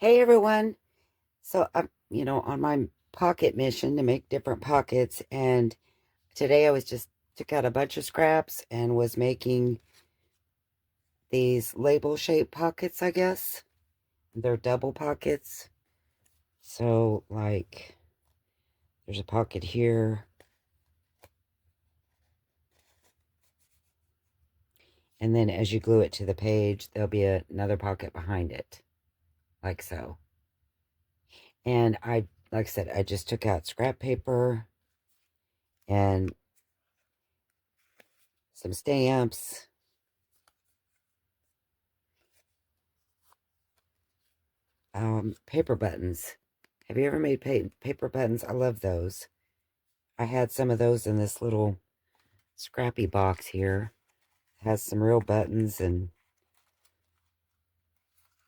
Hey everyone. So I'm, on my pocket mission to make different pockets, and today I was just took out a bunch of scraps and was making these label shaped pockets, I guess. They're double pockets. So like there's a pocket here, and then as you glue it to the page, there'll be another pocket behind it, like so. And like I said, I just took out scrap paper and some stamps. Paper buttons. Have you ever made paper buttons? I love those. I had some of those in this little scrappy box here. It has some real buttons and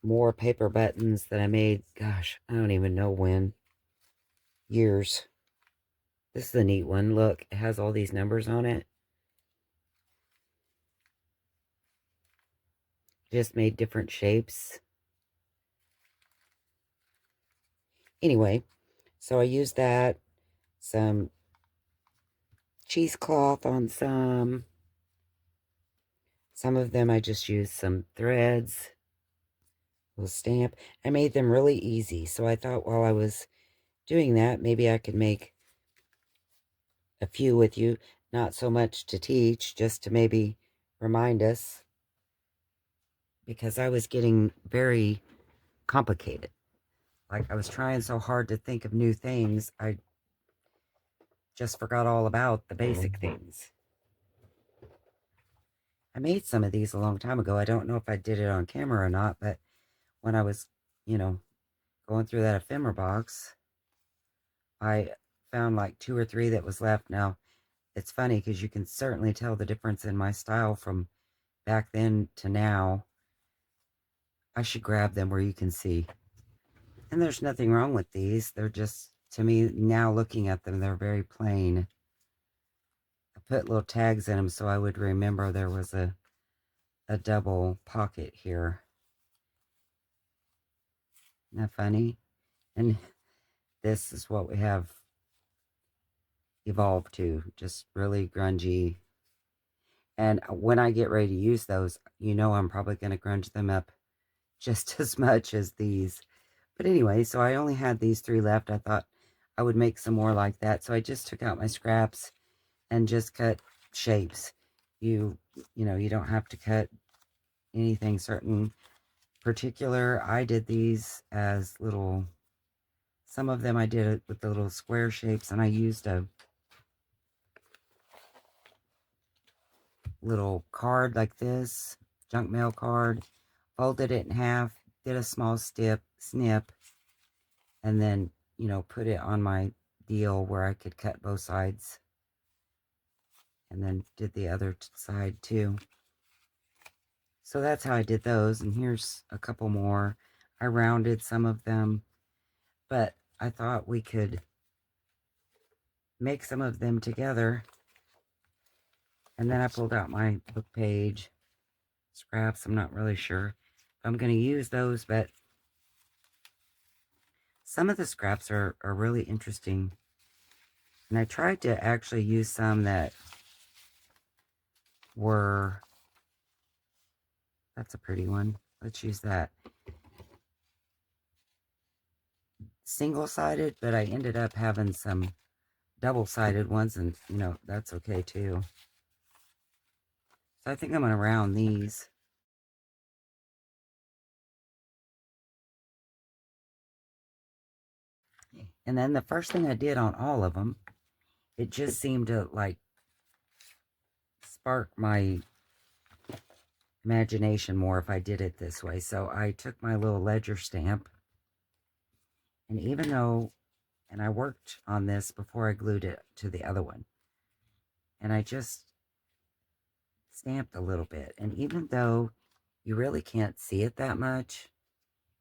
more paper buttons that I made. Gosh, I don't even know when. Years. This is a neat one. Look, it has all these numbers on it. Just made different shapes. Anyway, so I used that. Some cheesecloth on some. Some of them I just used some threads. Little stamp. I made them really easy. So I thought while I was doing that, maybe I could make a few with you. Not so much to teach, just to maybe remind us. Because I was getting very complicated. Like I was trying so hard to think of new things, I just forgot all about the basic things. I made some of these a long time ago. I don't know if I did it on camera or not, but when I was, you know, going through that ephemera box, I found like 2 or 3 that was left. Now, it's funny because you can certainly tell the difference in my style from back then to now. I should grab them where you can see. And there's nothing wrong with these. They're just, to me, now looking at them, they're very plain. I put little tags in them so I would remember there was a double pocket here. Isn't that funny? And this is what we have evolved to. Just really grungy. And when I get ready to use those, I'm probably going to grunge them up just as much as these. But anyway, so I only had these 3 left. I thought I would make some more like that. So I just took out my scraps and just cut shapes. You don't have to cut anything certain particular. I did these as little, some of them I did it with the little square shapes, and I used a little card like this, junk mail card, folded it in half, did a small snip, and then, put it on my deal where I could cut both sides. And then did the other side too. So that's how I did those. And here's a couple more. I rounded some of them, but I thought we could make some of them together. And then I pulled out my book page scraps. I'm not really sure if I'm going to use those, but some of the scraps are really interesting. And I tried to actually use some that were, that's a pretty one. Let's use that. Single-sided, but I ended up having some double-sided ones, and, that's okay too. So I think I'm going to round these. And then the first thing I did on all of them, it just seemed to, like, spark my imagination more if I did it this way. So I took my little ledger stamp, and even though, and I worked on this before I glued it to the other one, and I just stamped a little bit. And even though you really can't see it that much,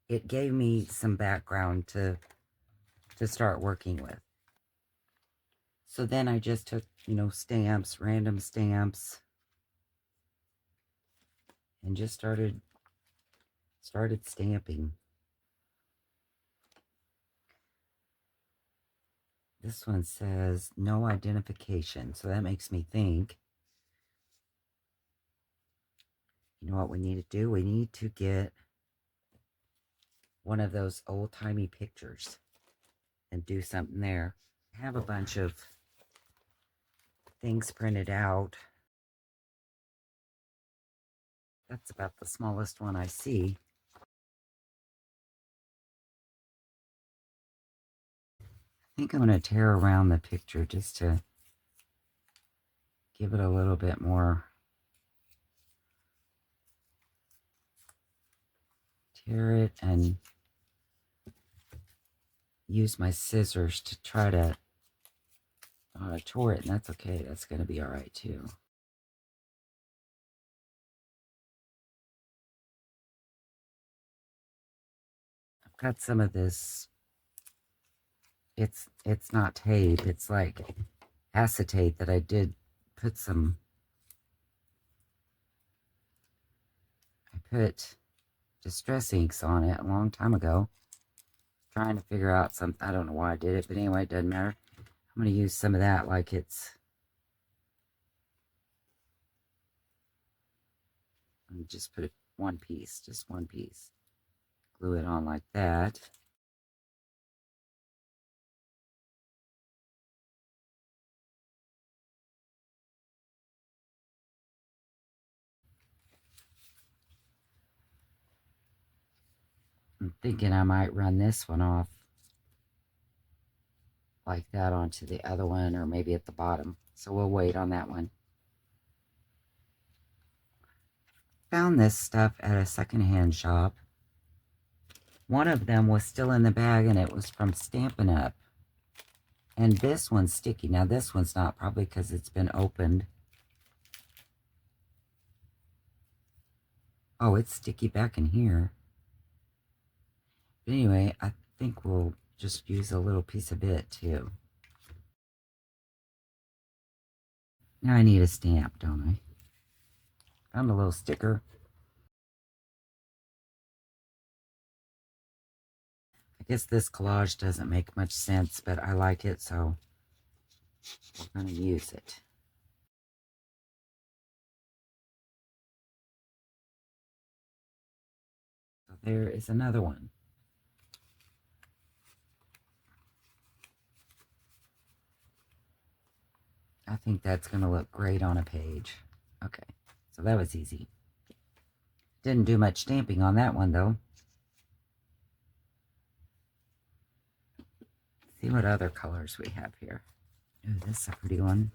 it gave me some background to start working with. So then I just took, stamps, random stamps, and just started stamping. This one says no identification. So that makes me think, you know what we need to do? We need to get one of those old-timey pictures and do something there. I have a bunch of things printed out. That's about the smallest one I see. I think I'm going to tear around the picture just to give it a little bit more. Tear it and use my scissors to try to... Oh, I tore it, and that's okay. That's going to be all right, too. I've got some of this. It's not tape. It's like acetate that I did put some... I put distress inks on it a long time ago. Trying to figure out something. I don't know why I did it, but anyway, it doesn't matter. I'm going to use some of that like it's... And just put it one piece, just one piece. Glue it on like that. I'm thinking I might run this one off like that onto the other one, or maybe at the bottom. So we'll wait on that one. Found this stuff at a secondhand shop. One of them was still in the bag, and it was from Stampin' Up. And this one's sticky. Now this one's not, probably because it's been opened. Oh, it's sticky back in here. But anyway, I think we'll just use a little piece of it too. Now I need a stamp, don't I? Found a little sticker. I guess this collage doesn't make much sense, but I like it, so we're going to use it. So there is another one. I think that's going to look great on a page. Okay, so that was easy. Didn't do much stamping on that one, though. See what other colors we have here. Ooh, this is a pretty one.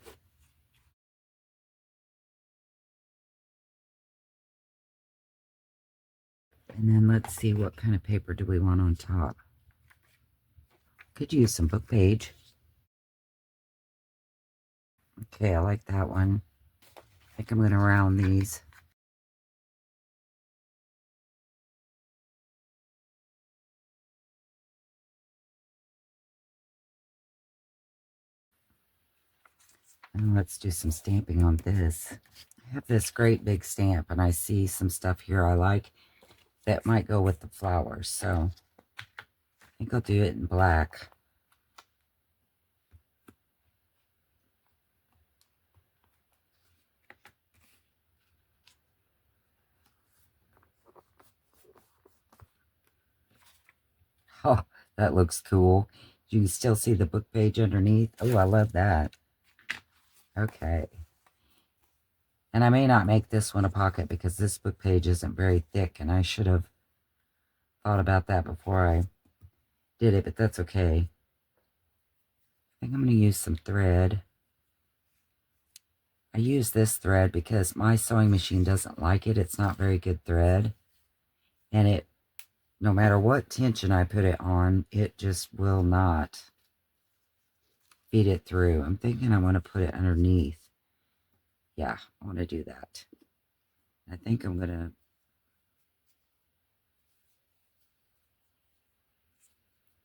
And then let's see, what kind of paper do we want on top? Could use some book page. Okay, I like that one. I think I'm going to round these. And let's do some stamping on this. I have this great big stamp, and I see some stuff here I like that might go with the flowers. So I think I'll do it in black. Oh, that looks cool. You can still see the book page underneath. Oh, I love that. Okay. And I may not make this one a pocket because this book page isn't very thick, and I should have thought about that before I did it, but that's okay. I think I'm going to use some thread. I use this thread because my sewing machine doesn't like it. It's not very good thread. And it, no matter what tension I put it on, it just will not feed it through. I'm thinking I want to put it underneath. Yeah, I want to do that. I think I'm going to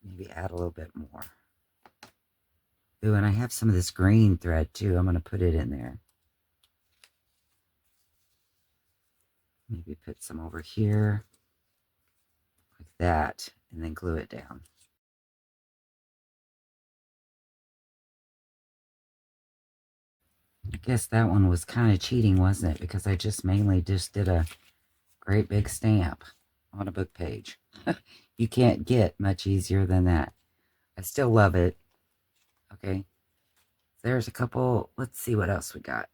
maybe add a little bit more. Ooh, and I have some of this green thread too. I'm going to put it in there. Maybe put some over here, like that, and then glue it down. Guess that one was kind of cheating, wasn't it? Because I just mainly just did a great big stamp on a book page. You can't get much easier than that. I still love it. Okay. There's a couple. Let's see what else we got.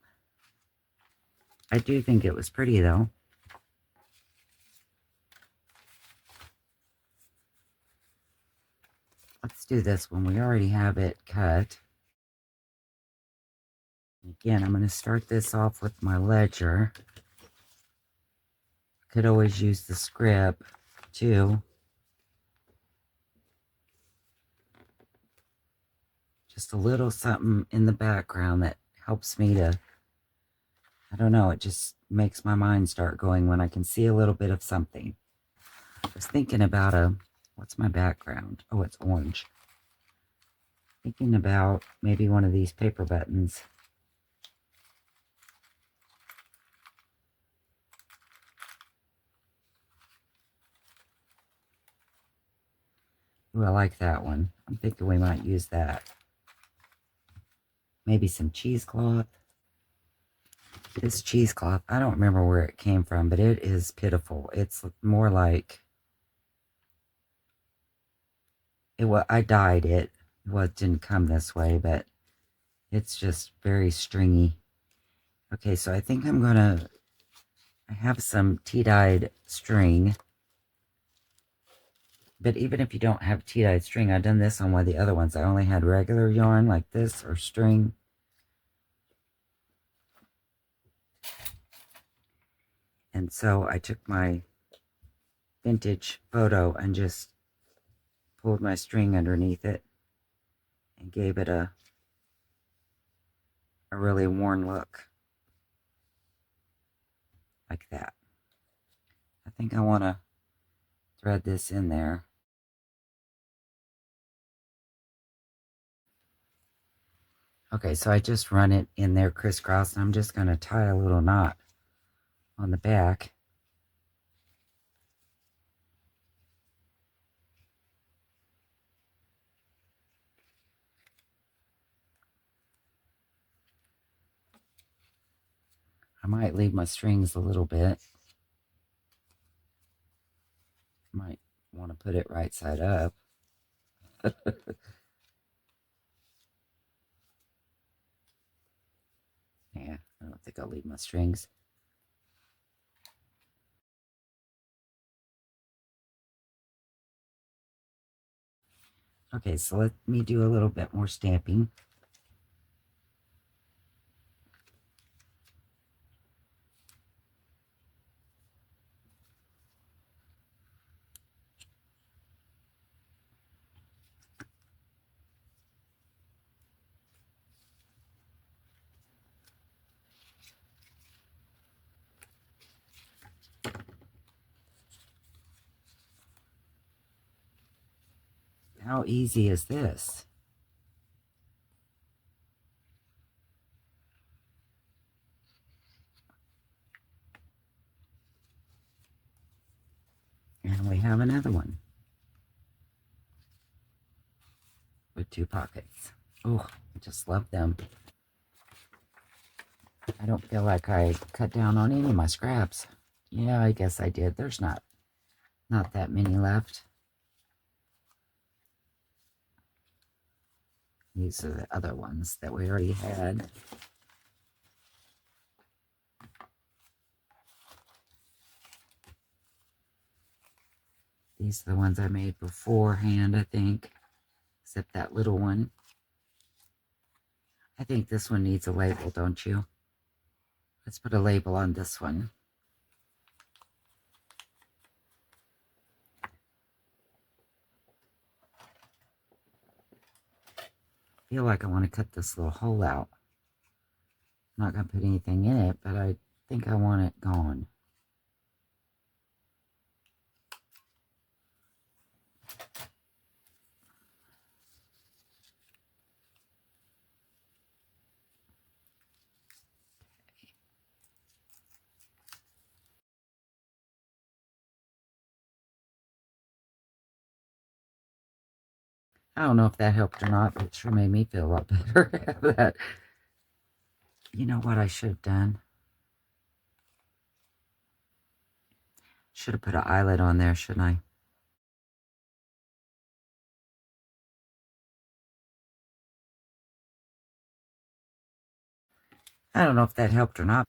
I do think it was pretty, though. Let's do this one. We already have it cut. Again, I'm going to start this off with my ledger. Could always use the script, too. Just a little something in the background that helps me to, I don't know, it just makes my mind start going when I can see a little bit of something. I was thinking about what's my background? Oh, it's orange. Thinking about maybe one of these paper buttons. Ooh, I like that one. I'm thinking we might use that. Maybe some cheesecloth. This cheesecloth, I don't remember where it came from, but it is pitiful. It's more like, I dyed it. Well, it didn't come this way, but it's just very stringy. Okay, so I think I have some tea-dyed string. But even if you don't have tea-dyed string, I've done this on one of the other ones. I only had regular yarn like this or string. And so I took my vintage photo and just pulled my string underneath it and gave it a really worn look. Like that. I think I want to thread this in there. Okay, so I just run it in there crisscross, and I'm just going to tie a little knot on the back. I might leave my strings a little bit. Might want to put it right side up. Yeah, I don't think I'll leave my strings. Okay, so let me do a little bit more stamping. How easy is this? And we have another one with 2 pockets. Oh, I just love them. I don't feel like I cut down on any of my scraps. Yeah, I guess I did. There's not that many left. These are the other ones that we already had. These are the ones I made beforehand, I think. Except that little one. I think this one needs a label, don't you? Let's put a label on this one. I feel like I want to cut this little hole out. I'm not going to put anything in it, but I think I want it gone. I don't know if that helped or not, but it sure made me feel a lot better. That You know what I should have done? Should have put an eyelet on there, shouldn't I? I don't know if that helped or not.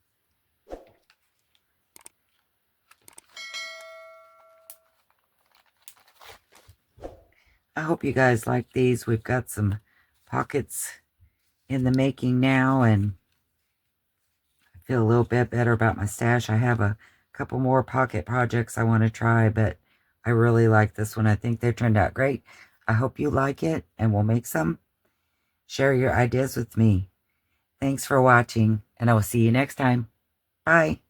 I hope you guys like these. We've got some pockets in the making now, and I feel a little bit better about my stash. I have a couple more pocket projects I want to try, but I really like this one. I think they turned out great. I hope you like it, and we'll make some. Share your ideas with me. Thanks for watching, and I will see you next time. Bye.